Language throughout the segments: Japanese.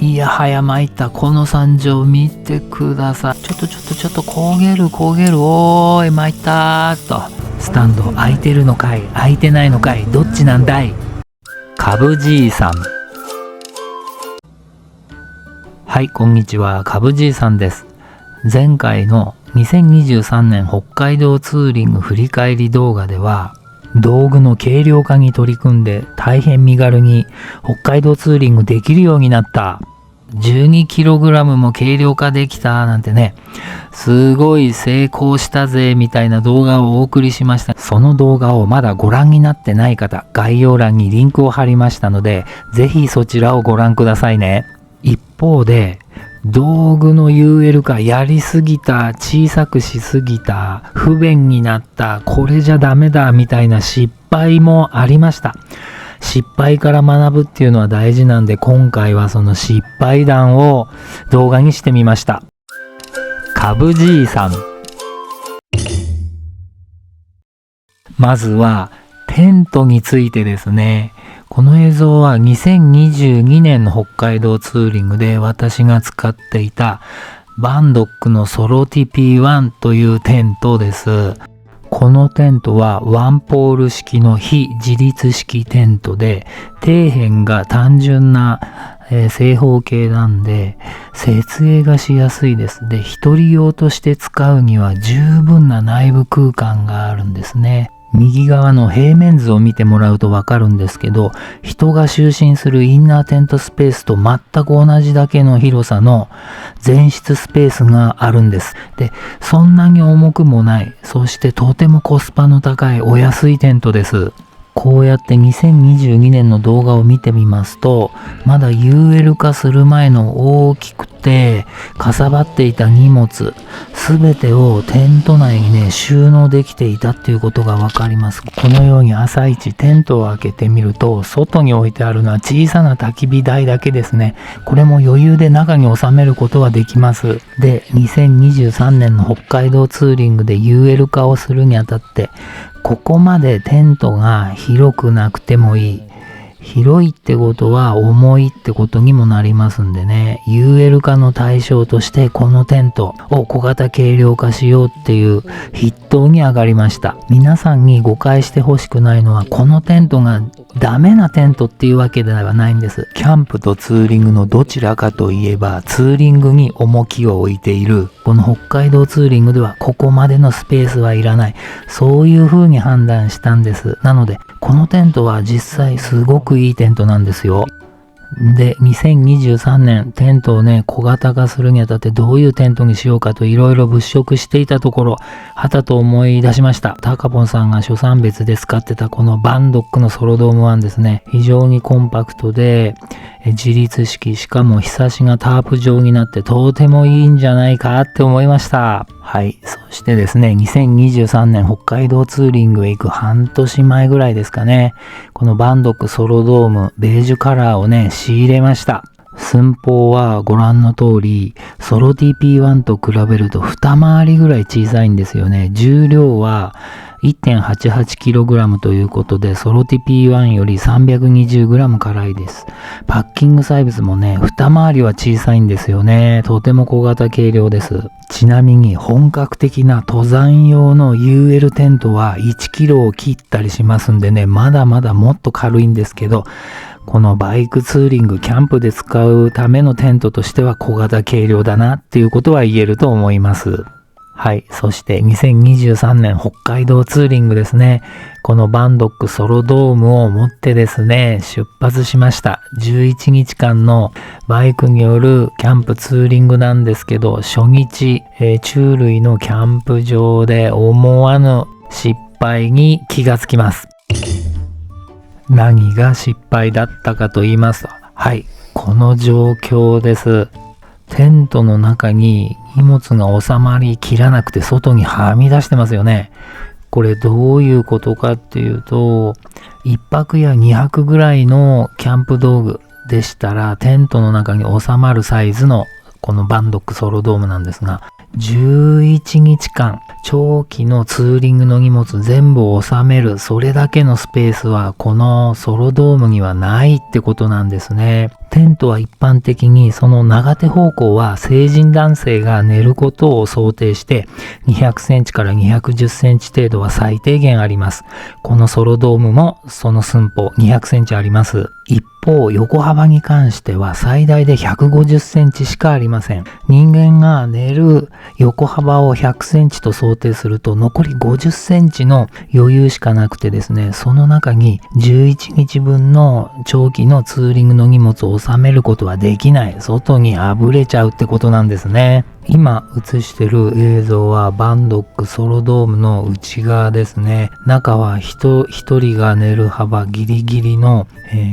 いやはや参った。この惨状見てください。ちょっと焦げる。おーい参ったーと。スタンド空いてるのかい空いてないのかい、どっちなんだい。かぶじいさん。はい、こんにちは、かぶじいさんです。前回の2023年北海道ツーリング振り返り動画では、道具の軽量化に取り組んで大変身軽に北海道ツーリングできるようになった。12kg も軽量化できたなんてね、すごい成功したぜみたいな動画をお送りしました。その動画をまだご覧になってない方、概要欄にリンクを貼りましたので、ぜひそちらをご覧くださいね。一方で、道具の UL 化やりすぎた、小さくしすぎた、不便になった、これじゃダメだみたいな失敗もありました。失敗から学ぶっていうのは大事なんで、今回はその失敗談を動画にしてみました。かぶじいさん。まずはテントについてですね。この映像は2022年の北海道ツーリングで私が使っていたバンドックのソロティ P1 というテントです。このテントはワンポール式の非自立式テントで、底辺が単純な、正方形なんで設営がしやすいです。で、一人用として使うには十分な内部空間があるんですね。右側の平面図を見てもらうとわかるんですけど、人が就寝するインナーテントスペースと全く同じだけの広さの前室スペースがあるんです。で、そんなに重くもない、そしてとてもコスパの高いお安いテントです。こうやって2022年の動画を見てみますと、まだ UL 化する前の大きくてかさばっていた荷物すべてをテント内にね収納できていたっていうことがわかります。このように朝一テントを開けてみると、外に置いてあるのは小さな焚き火台だけですね。これも余裕で中に収めることはできます。で、2023年の北海道ツーリングで UL 化をするにあたって、ここまでテントが広くなくてもいい。広いってことは重いってことにもなりますんでね、UL 化の対象としてこのテントを小型軽量化しようっていう筆頭に上がりました。皆さんに誤解してほしくないのは、このテントがダメなテントっていうわけではないんです。キャンプとツーリングのどちらかといえばツーリングに重きを置いているこの北海道ツーリングでは、ここまでのスペースはいらない、そういう風に判断したんです。なのでこのテントは実際すごくいいテントなんですよ。で、2023年テントをね小型化するにあたってどういうテントにしようかといろいろ物色していたところ、はたと思い出しました。タカポンさんが初産別で使ってたこのバンドックのソロドーム1ですね。非常にコンパクトで自立式、しかもひさしがタープ状になってとてもいいんじゃないかって思いました。はい。そしてですね、2023年北海道ツーリングへ行く半年前ぐらいですかね、このバンドックソロドームベージュカラーをね仕入れました。寸法はご覧の通りソロ TP1 と比べると二回りぐらい小さいんですよね。重量は 1.88kg ということで、ソロ TP1 より 320g 軽いです。パッキングサイズもね二回りは小さいんですよね。とても小型軽量です。ちなみに本格的な登山用の UL テントは 1kg を切ったりしますんでね、まだまだもっと軽いんですけど、このバイクツーリング、キャンプで使うためのテントとしては小型軽量だなっていうことは言えると思います。はい。そして2023年北海道ツーリングですね。このバンドックソロドームを持ってですね、出発しました。11日間のバイクによるキャンプツーリングなんですけど、初日、中類のキャンプ場で思わぬ失敗に気がつきます。何が失敗だったかと言いますと、はい、この状況です。テントの中に荷物が収まりきらなくて外にはみ出してますよね。これどういうことかっていうと、1泊や2泊ぐらいのキャンプ道具でしたらテントの中に収まるサイズのこのバンドックソロドームなんですが、11日間長期のツーリングの荷物全部を収める、それだけのスペースはこのソロドームにはないってことなんですね。テントは一般的にその長手方向は成人男性が寝ることを想定して200センチから210センチ程度は最低限あります。このソロドームもその寸法200センチあります。一方、横幅に関しては最大で150センチしかありません。人間が寝る横幅を100センチと想定すると残り50センチの余裕しかなくてですね、その中に11日分の長期のツーリングの荷物を収めることはできない。外にあぶれちゃうってことなんですね。今映してる映像はバンドックソロドームの内側ですね。中は一人が寝る幅ギリギリの、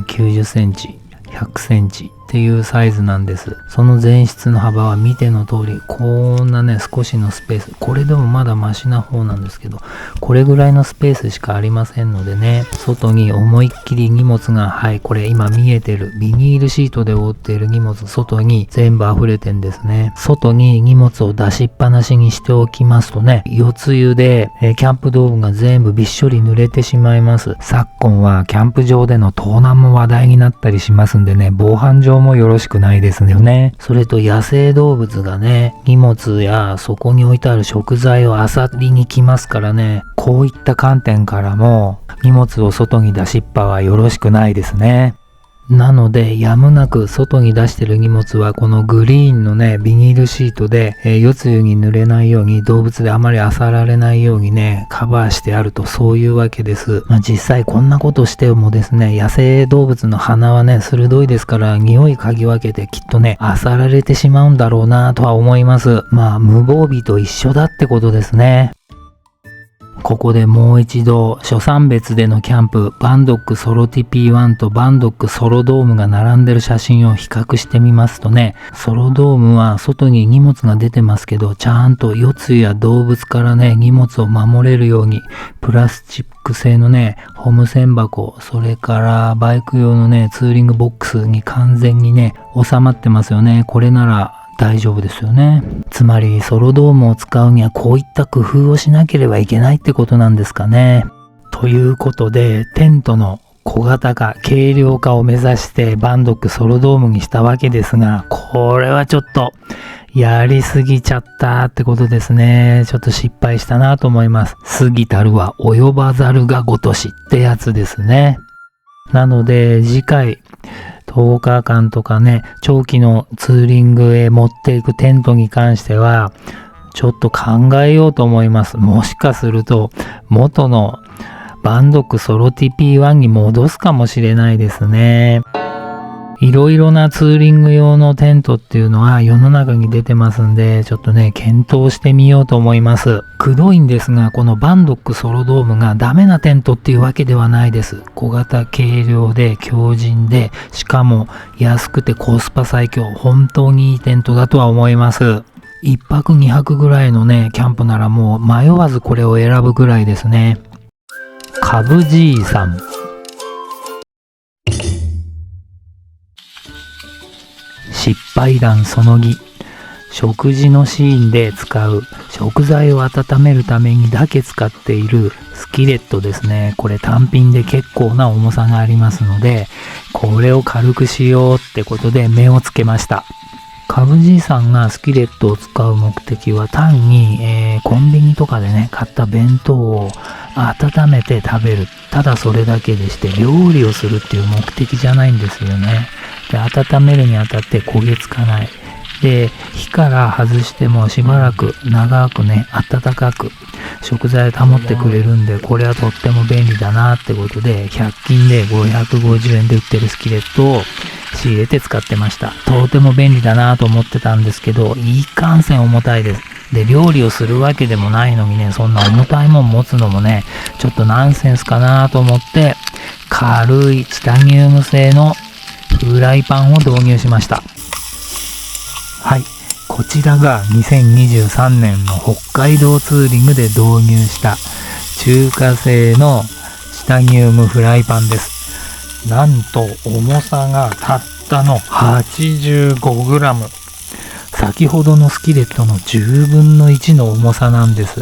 90センチ、100センチっていうサイズなんです。その前室の幅は見ての通り、こんなね、少しのスペース。これでもまだマシな方なんですけど、これぐらいのスペースしかありませんのでね、外に思いっきり荷物が、はい、これ今見えてるビニールシートで覆っている荷物、外に全部溢れてんですね。外に荷物を出しっぱなしにしておきますとね、夜露で、キャンプ道具が全部びっしょり濡れてしまいます。昨今はキャンプ場での盗難も話題になったりしますんでね、防犯上もよろしくないですよね。それと野生動物がね、荷物やそこに置いてある食材を漁りに来ますからね、こういった観点からも荷物を外に出しっぱはよろしくないですね。なのでやむなく外に出してる荷物はこのグリーンのねビニールシートで、夜露に濡れないように、動物であまり漁られないようにねカバーしてあると、そういうわけです。実際こんなことしてもですね、野生動物の鼻はね鋭いですから、匂い嗅ぎ分けてきっとね漁られてしまうんだろうなとは思います。無防備と一緒だってことですね。ここでもう一度初産別でのキャンプ、バンドックソロ TP1 とバンドックソロドームが並んでる写真を比較してみますとね、ソロドームは外に荷物が出てますけど、ちゃんと夜露や動物からね荷物を守れるようにプラスチック製のねホーム栓箱、それからバイク用のねツーリングボックスに完全にね収まってますよね。これなら大丈夫ですよね。つまりソロドームを使うにはこういった工夫をしなければいけないってことなんですかね。ということでテントの小型化、軽量化を目指してバンドックソロドームにしたわけですが、これはちょっとやりすぎちゃったってことですね。ちょっと失敗したなと思います。過ぎたるは及ばざるがごとしってやつですね。なので次回10日間とかね、長期のツーリングへ持っていくテントに関してはちょっと考えようと思います。もしかすると元のバンドックソロ TP1 に戻すかもしれないですね。いろいろなツーリング用のテントっていうのは世の中に出てますんで、ちょっとね検討してみようと思います。くどいんですが、このバンドックソロドームがダメなテントっていうわけではないです。小型軽量で強靭で、しかも安くてコスパ最強、本当にいいテントだとは思います。1泊2泊ぐらいのねキャンプならもう迷わずこれを選ぶぐらいですね。カブじいさん。失敗談その2。食事のシーンで使う食材を温めるためにだけ使っているスキレットですね。これ単品で結構な重さがありますので、これを軽くしようってことで目をつけました。カブじいさんがスキレットを使う目的は単に、コンビニとかでね買った弁当を温めて食べる、ただそれだけでして、料理をするっていう目的じゃないんですよね。で、温めるにあたって焦げつかない。で、火から外してもしばらく長くね温かく食材を保ってくれるんで、これはとっても便利だなってことで、100均で550円で売ってるスキレットを仕入れて使ってました。とても便利だなと思ってたんですけど、いかんせん重たいです。で、料理をするわけでもないのにね、そんな重たいもん持つのもねちょっとナンセンスかなと思って、軽いチタニウム製のフライパンを導入しました。はい、こちらが2023年の北海道ツーリングで導入した中華製のチタニウムフライパンです。なんと重さがたったの 85g、 先ほどのスキレットの10分の1の重さなんです。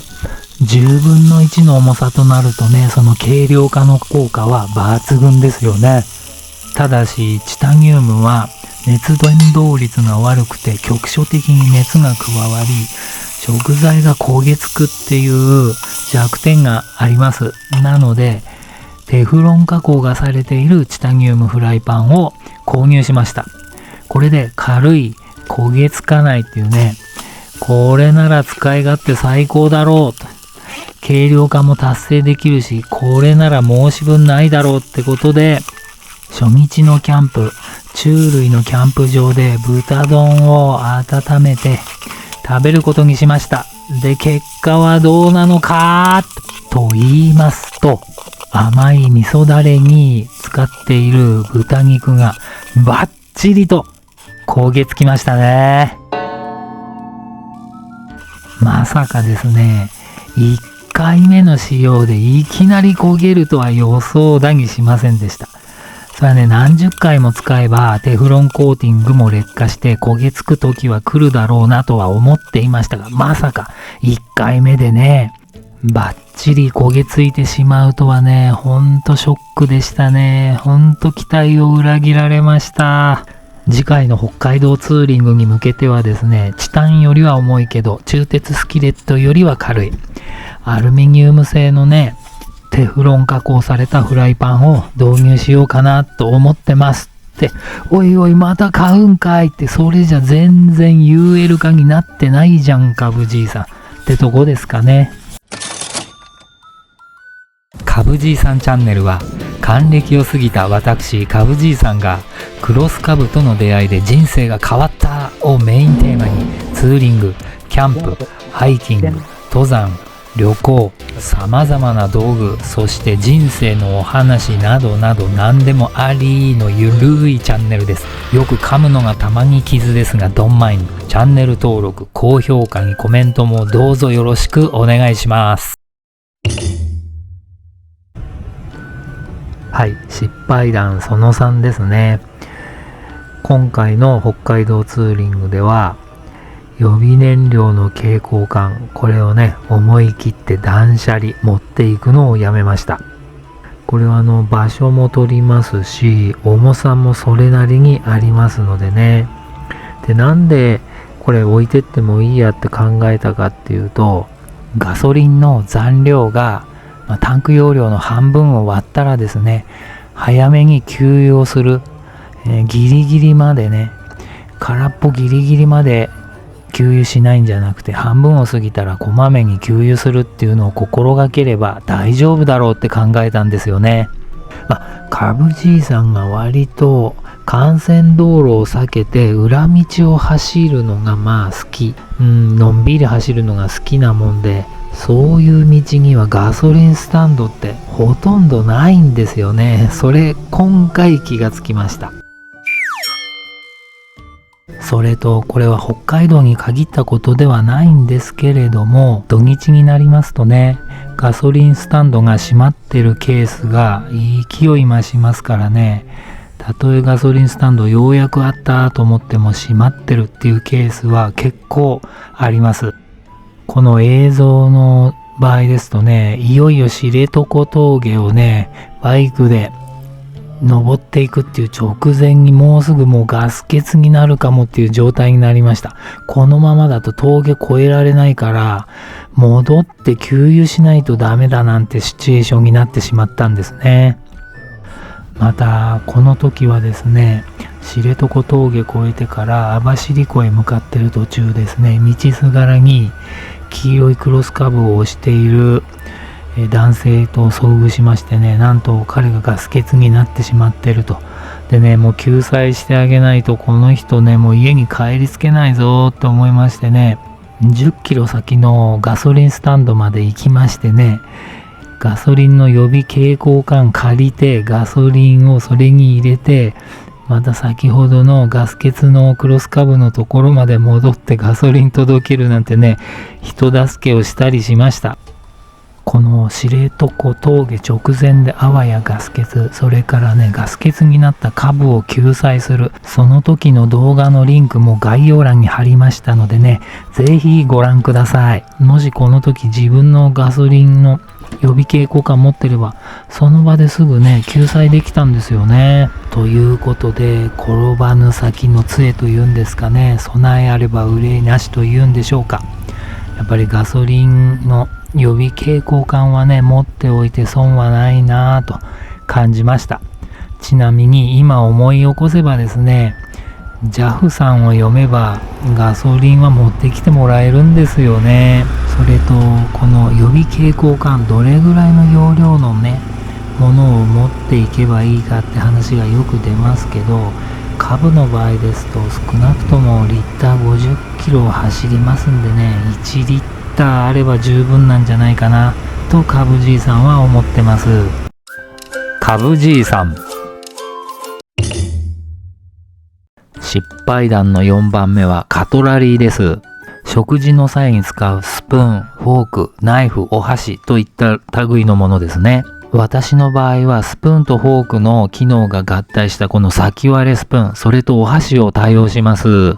10分の1の重さとなるとね、その軽量化の効果は抜群ですよね。ただしチタニウムは熱伝導率が悪くて局所的に熱が加わり、食材が焦げつくっていう弱点があります。なので、テフロン加工がされているチタニウムフライパンを購入しました。これで軽い、焦げつかないっていうね、これなら使い勝手最高だろうと。軽量化も達成できるし、これなら申し分ないだろうってことで、初日のキャンプ、虫類のキャンプ場で豚丼を温めて食べることにしました。で、結果はどうなのかと言いますと、甘い味噌だれに使っている豚肉がバッチリと焦げつきましたね。まさかですね、1回目の使用でいきなり焦げるとは予想だにしませんでした。それはね、何十回も使えばテフロンコーティングも劣化して焦げつく時は来るだろうなとは思っていましたが、まさか1回目でね、バッチリ焦げついてしまうとはね、ほんとショックでしたね。ほんと期待を裏切られました。次回の北海道ツーリングに向けてはですね、チタンよりは重いけど鋳鉄スキレットよりは軽いアルミニウム製のね、テフロン加工されたフライパンを導入しようかなと思ってますって、おいおいまた買うんかいって、それじゃ全然 UL 化になってないじゃんかぶじいさんってとこですかね。かぶじいさんチャンネルは、還暦を過ぎた私かぶじいさんがクロスカブとの出会いで人生が変わったをメインテーマに、ツーリング、キャンプ、ハイキング、登山、旅行、様々な道具、そして人生のお話などなど何でもありのゆるいチャンネルです。よく噛むのがたまに傷ですが、ドンマインド、チャンネル登録、高評価にコメントもどうぞよろしくお願いします。はい、失敗談その3ですね。今回の北海道ツーリングでは、予備燃料の携行缶、これをね、思い切って断捨離持っていくのをやめました。これは場所も取りますし、重さもそれなりにありますのでね。で、なんでこれ置いてってもいいやって考えたかっていうと、ガソリンの残量が、タンク容量の半分を割ったらですね、早めに給油をする、ギリギリまでね、空っぽギリギリまで給油しないんじゃなくて、半分を過ぎたらこまめに給油するっていうのを心がければ大丈夫だろうって考えたんですよね。かぶじいさんが割と幹線道路を避けて裏道を走るのが好き、のんびり走るのが好きなもんで、そういう道にはガソリンスタンドってほとんどないんですよね。それ今回気がつきました。それと、これは北海道に限ったことではないんですけれども、土日になりますとね、ガソリンスタンドが閉まってるケースが勢い増しますからね。たとえガソリンスタンドようやくあったと思っても閉まってるっていうケースは結構あります。この映像の場合ですとね、いよいよ知床峠をね、バイクで登っていくっていう直前にもうすぐガス欠になるかもっていう状態になりました。このままだと峠越えられないから戻って給油しないとダメだなんてシチュエーションになってしまったんですね。またこの時はですね、知床峠越えてから網走湖へ向かってる途中ですね、道すがらに黄色いクロスカブを押している男性と遭遇しましてね、なんと彼がガス欠になってしまってると。でね、もう救済してあげないとこの人ね、もう家に帰りつけないぞって思いましてね、10キロ先のガソリンスタンドまで行きましてね、ガソリンの予備携行缶借りてガソリンをそれに入れて、また先ほどのガス欠のクロスカブのところまで戻ってガソリン届けるなんてね、人助けをしたりしました。この知床峠直前であわやガス欠、それからね、ガス欠になったカブを救済する、その時の動画のリンクも概要欄に貼りましたのでね、ぜひご覧ください。もしこの時自分のガソリンの予備警交換持ってれば、その場ですぐね、救済できたんですよね。ということで、転ばぬ先の杖というんですかね、備えあれば憂いなしというんでしょうか。やっぱりガソリンの予備警交換はね、持っておいて損はないなぁと感じました。ちなみに今思い起こせばですね、JAF さんを読めばガソリンは持ってきてもらえるんですよね。それとこの予備警交換どれぐらいの容量のねものを持っていけばいいかって話がよく出ますけど、株の場合ですと少なくともリッター50キロ走りますんでね、1リッターあれば十分なんじゃないかなと株じいさんは思ってます。株じいさん、失敗談の4番目はカトラリーです。食事の際に使うスプーン、フォーク、ナイフ、お箸といった類のものですね。私の場合はスプーンとフォークの機能が合体したこの先割れスプーン、それとお箸を対応します。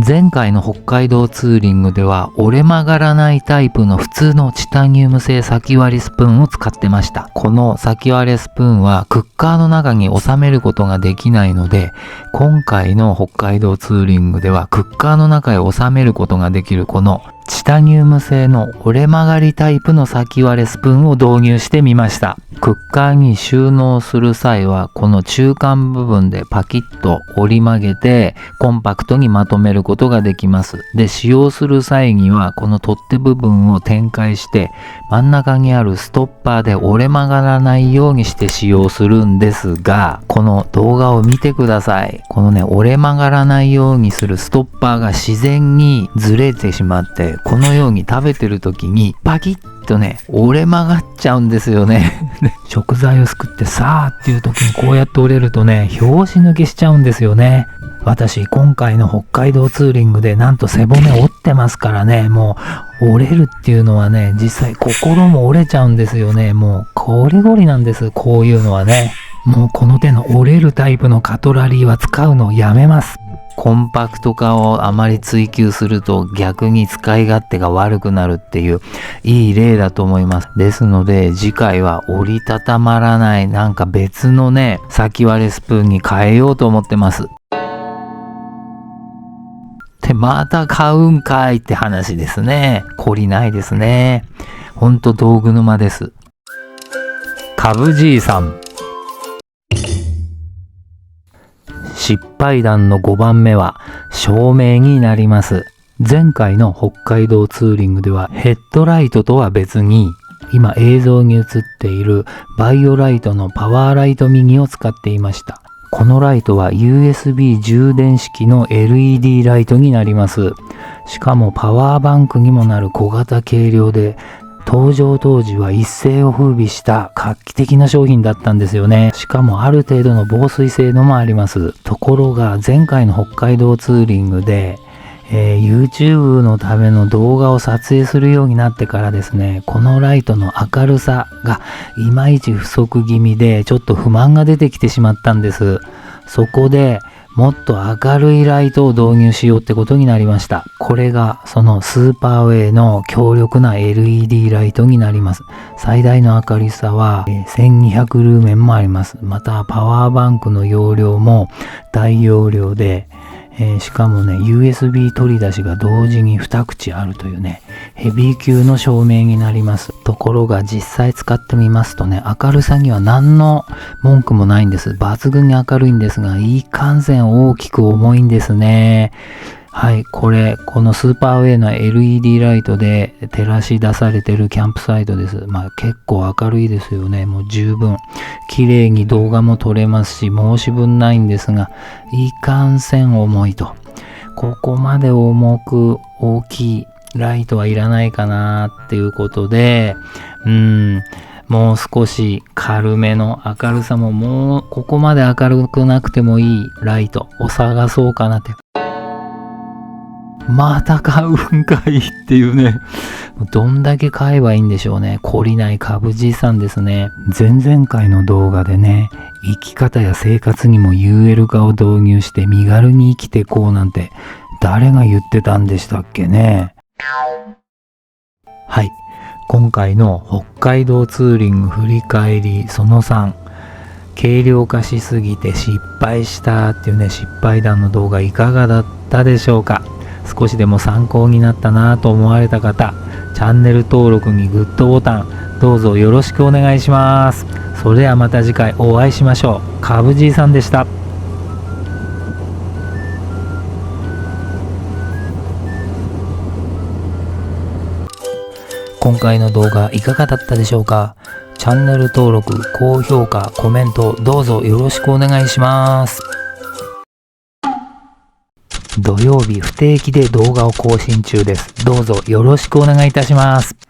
前回の北海道ツーリングでは折れ曲がらないタイプの普通のチタニウム製先割りスプーンを使ってました。この先割れスプーンはクッカーの中に収めることができないので、今回の北海道ツーリングではクッカーの中へ収めることができるこのチタニウム製の折れ曲がりタイプの先割れスプーンを導入してみました。クッカーに収納する際はこの中間部分でパキッと折り曲げてコンパクトにまとめることができます。で、使用する際にはこの取っ手部分を展開して真ん中にあるストッパーで折れ曲がらないようにして使用するんですが、この動画を見てください。このね、折れ曲がらないようにするストッパーが自然にずれてしまって、このように食べてる時にパキッとね、折れ曲がっちゃうんですよね。食材をすくってさーっていう時にこうやって折れるとね、拍子抜けしちゃうんですよね。私今回の北海道ツーリングでなんと背骨折ってますからね、もう折れるっていうのはね、実際心も折れちゃうんですよね。もうゴリゴリなんです、こういうのはね。もうこの手の折れるタイプのカトラリーは使うのをやめます。コンパクト化をあまり追求すると逆に使い勝手が悪くなるっていういい例だと思います。ですので次回は折りたたまらないなんか別のね、先割れスプーンに変えようと思ってます。で、また買うんかいって話ですね。懲りないですね。ほんと道具沼です。株じいさん、失敗談の5番目は照明になります。前回の北海道ツーリングではヘッドライトとは別に今映像に映っているバイオライトのパワーライトミニを使っていました。このライトは USB 充電式の LED ライトになります。しかもパワーバンクにもなる小型軽量で、登場当時は一世を風靡した画期的な商品だったんですよね。しかもある程度の防水性能もあります。ところが前回の北海道ツーリングで、YouTube のための動画を撮影するようになってからですね、このライトの明るさがいまいち不足気味でちょっと不満が出てきてしまったんです。そこでもっと明るいライトを導入しようってことになりました。これがそのスーパーウェイの強力な LED ライトになります。最大の明るさは1200ルーメンもあります。またパワーバンクの容量も大容量で、しかもね USB 取り出しが同時に2口あるというね、ヘビー級の照明になります。ところが実際使ってみますとね、明るさには何の文句もないんです。抜群に明るいんですが、いかんせん大きく重いんですね。はい、このスーパーウェイの LED ライトで照らし出されてるキャンプサイトです。結構明るいですよね。もう十分綺麗に動画も撮れますし、申し分ないんですが、いかんせん重いと。ここまで重く大きいライトはいらないかなっていうことで、もう少し軽めの明るさももうここまで明るくなくてもいいライトを探そうかなって。また買うんかいっていうね。どんだけ買えばいいんでしょうね。懲りない株じいさんですね。前々回の動画でね、生き方や生活にも UL 化を導入して身軽に生きてこうなんて誰が言ってたんでしたっけね。はい。今回の北海道ツーリング振り返りその3、軽量化しすぎて失敗したっていうね、失敗談の動画いかがだったでしょうか。少しでも参考になったなと思われた方、チャンネル登録にグッドボタンどうぞよろしくお願いします。それではまた次回お会いしましょう。かぶじいさんでした。今回の動画いかがだったでしょうか。チャンネル登録、高評価、コメントどうぞよろしくお願いします。土曜日不定期で動画を更新中です。どうぞよろしくお願いいたします。